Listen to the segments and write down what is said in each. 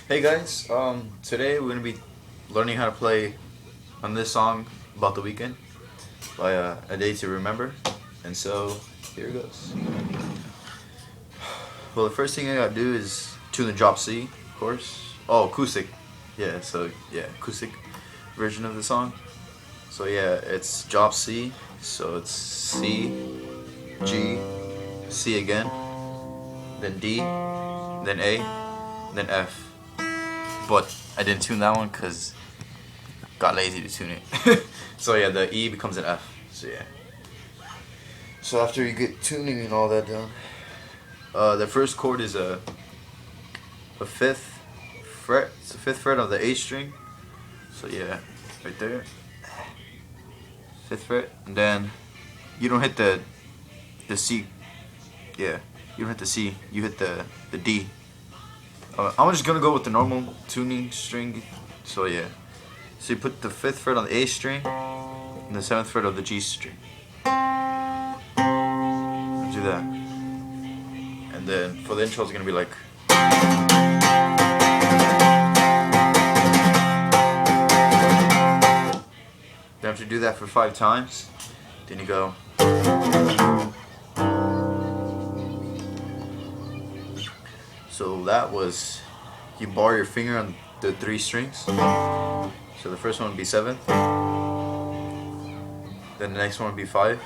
Hey guys, today we're gonna be learning how to play on this song about the weekend by A Day to Remember, and so here it goes. Well, the first thing I gotta do is tune the drop C, of course. Oh, acoustic, yeah, acoustic version of the song. So yeah, it's drop C, so it's C, G, C again, then D, then A, then F. But I didn't tune that one because got lazy to tune it. So yeah, the E becomes an F. So yeah. So after you get tuning and all that done, the first chord is a fifth fret. It's the fifth fret of the A string. So yeah, right there, fifth fret, and then you don't hit the C. Yeah, you don't hit the C. You hit the D. I'm just gonna go with the normal tuning string. So yeah. So you put the fifth fret on the A string and the seventh fret of the G string. Do that. And then for the intro it's gonna be like. Then after you do that for 5 times, then you go. So that was, you bar your finger on the 3 strings. So the first one would be 7th, then the next one would be 5,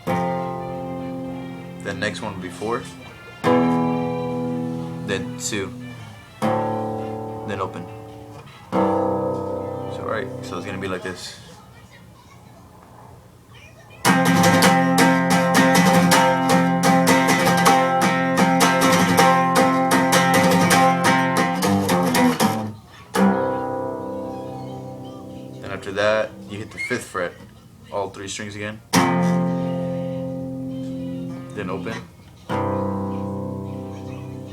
then the next one would be 4, then 2, then open. So right, so it's gonna be like this. Then after that, you hit the 5th fret, all 3 strings again. Then open.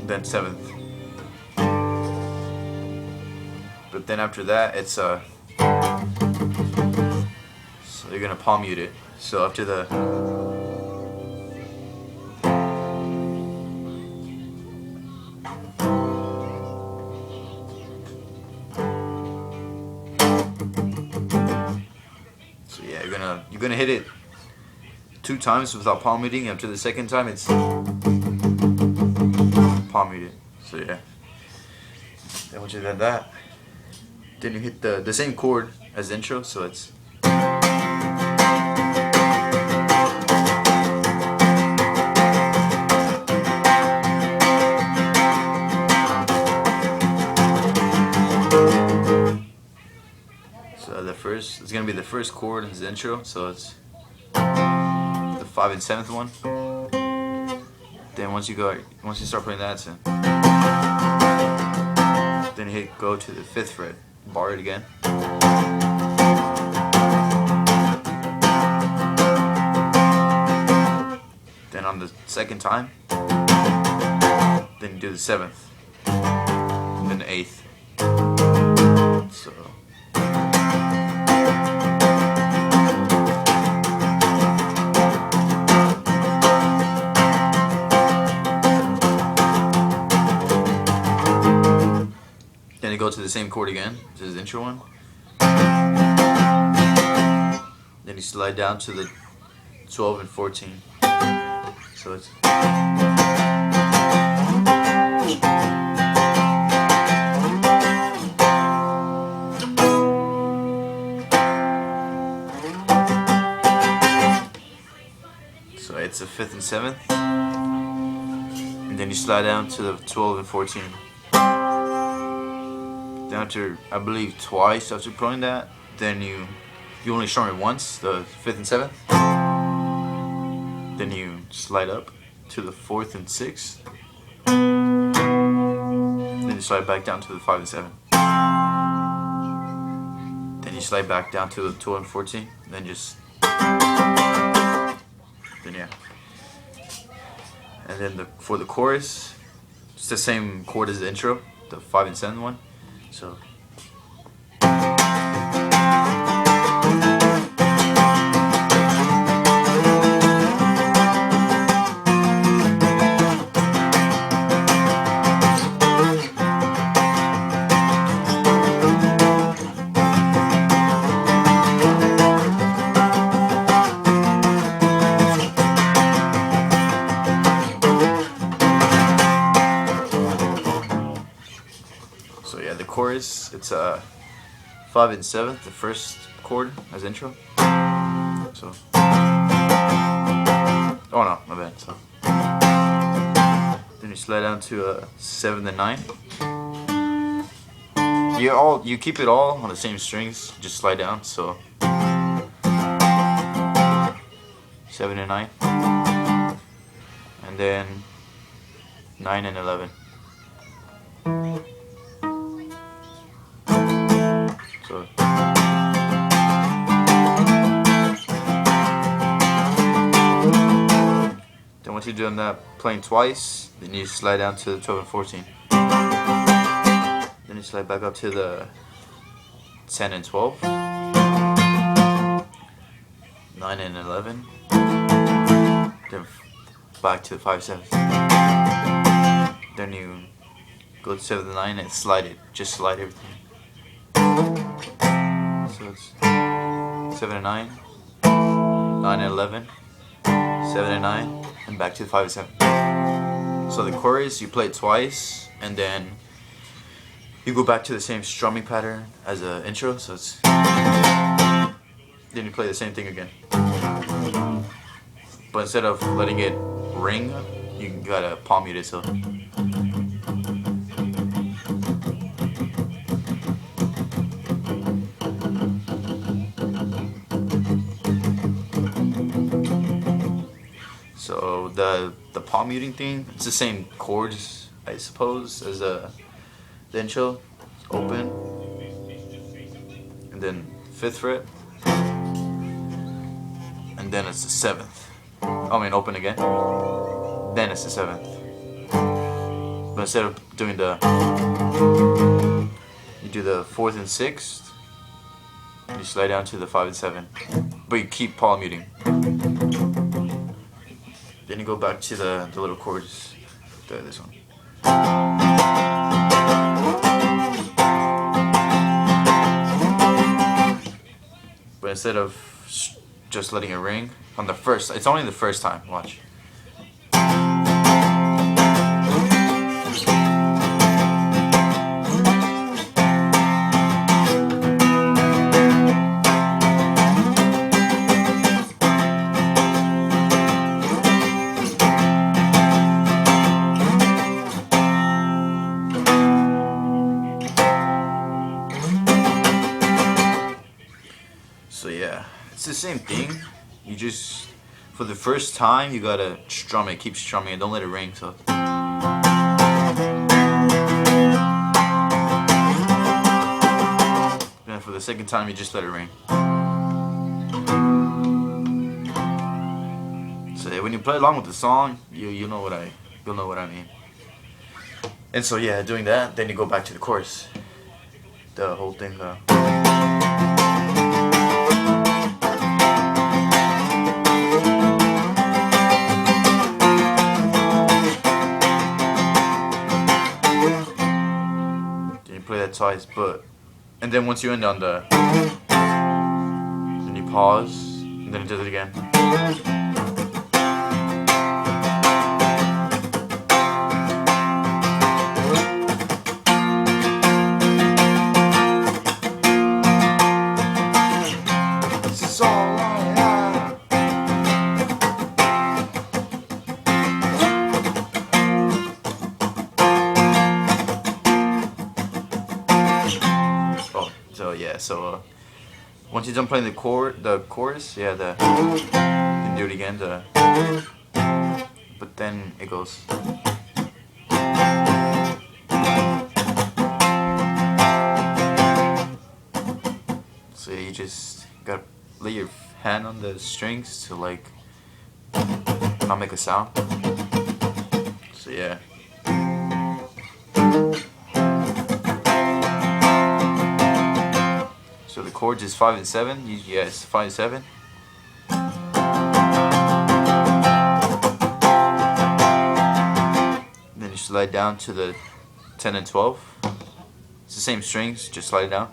Then 7th. But then after that, it's so you're gonna palm mute it. So after the yeah, you're gonna hit it 2 times without palm muting. After the second time, it's palm muted. So yeah. Then once you did that, then you hit the same chord as the intro. So it's. So it's gonna be the first chord as the intro. So it's the 5 and 7th one. Then once you start playing that, so then you go to the 5th fret, bar it again. Then on the second time, then you do the 7th, then the 8th. So. Then you go to the same chord again, this is the intro one. Then you slide down to the 12 and 14. So it's. So it's the 5th and 7th. And then you slide down to the 12 and 14. Then after, I believe twice after playing that, then you only strum it once, the 5th and 7th. Then you slide up to the 4th and 6th. Then you slide back down to the 5 and 7. Then you slide back down to the 12 and 14. Then just. Then yeah. And then for the chorus, it's the same chord as the intro, the 5 and 7 one. So. the chorus, it's 5 and 7th, the first chord as intro. So, oh no, my bad. So, then you slide down to 7 and 9. You keep it all on the same strings, just slide down. So 7 and 9, and then 9 and 11. So then once you're doing that, playing twice, then you slide down to the 12 and 14. Then you slide back up to the 10 and 12, 9 and 11, then back to the 5 7. Then you go to 7 and 9 and slide it. Just slide everything. So it's 7 and 9, 9 and 11, 7 and 9, and back to the 5 and 7. So the chorus, you play it twice, and then you go back to the same strumming pattern as the intro. So it's then you play the same thing again, but instead of letting it ring, you gotta palm mute it. So the palm muting thing, it's the same chords, I suppose, as the intro. It's open, and then 5th fret, and then it's the 7th. I mean, open again, then it's the 7th. But instead of doing you do the 4th and 6th, you slide down to the 5 and 7, but you keep palm muting. Then you go back to the little chords, this one. But instead of just letting it ring on the first, it's only the first time. Watch. So yeah, it's the same thing. You just, for the first time, you gotta strum it, keep strumming it, don't let it ring. So then for the second time, you just let it ring. So yeah, when you play along with the song, you'll know what I mean. And so yeah, doing that, then you go back to the chorus, the whole thing. Play that twice, and then once you end on then you pause, and then it does it again. This is all I have. So once you're done playing the chorus, yeah, then do it again. But then it goes. So yeah, you just gotta lay your hand on the strings to like not make a sound. So yeah. So the chords is 5 and 7. Yes, 5 and 7. Then you slide down to the 10 and 12. It's the same strings, just slide it down.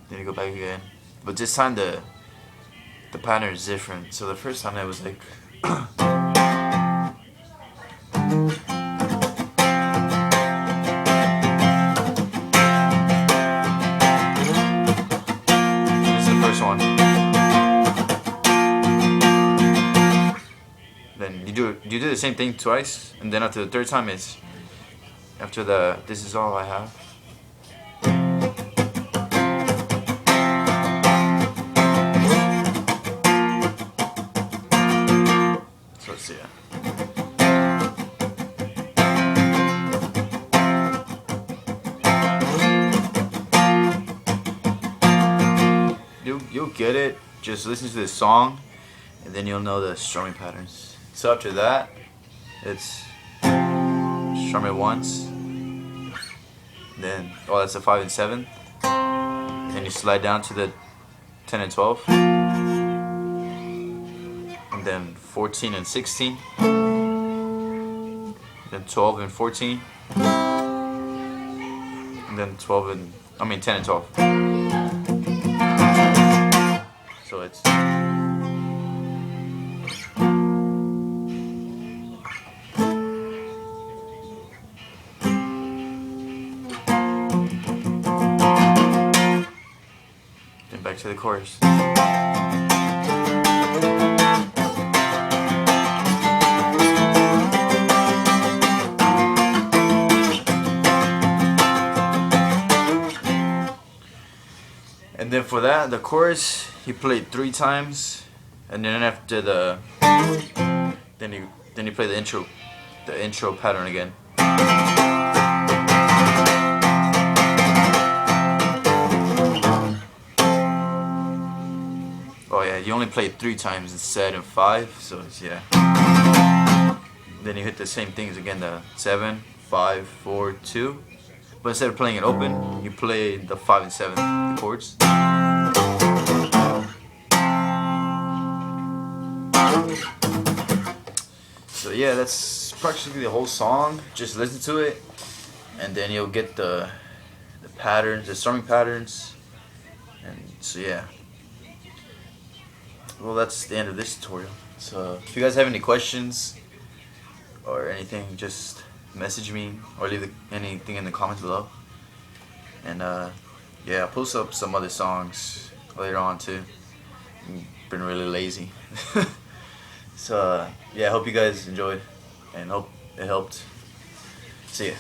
Then you go back again. But this time the pattern is different. So the first time I was like then you do the same thing twice, and then after the third time it's after the this is all I have. So let's see. You'll get it. Just listen to this song, and then you'll know the strumming patterns. So after that, it's strum it once. Then that's a 5 and 7. Then you slide down to the 10 and 12, and then 14 and 16. Then 12 and 14, and then 10 and 12. So it's then back to the chorus. And then for that, the chorus, he played 3 times, and then after then you play the intro pattern again. Oh yeah, you only played 3 times instead of 5, so it's, yeah. Then you hit the same things again, the 7, 5, 4, 2. But instead of playing it open, you play the 5 and 7, the chords. So yeah, that's practically the whole song. Just listen to it, and then you'll get the patterns, the strumming patterns. And so yeah. Well, that's the end of this tutorial. So if you guys have any questions or anything, just message me or leave anything in the comments below. And yeah, I'll post up some other songs later on too. Been really lazy. So yeah, I hope you guys enjoyed and hope it helped. See ya.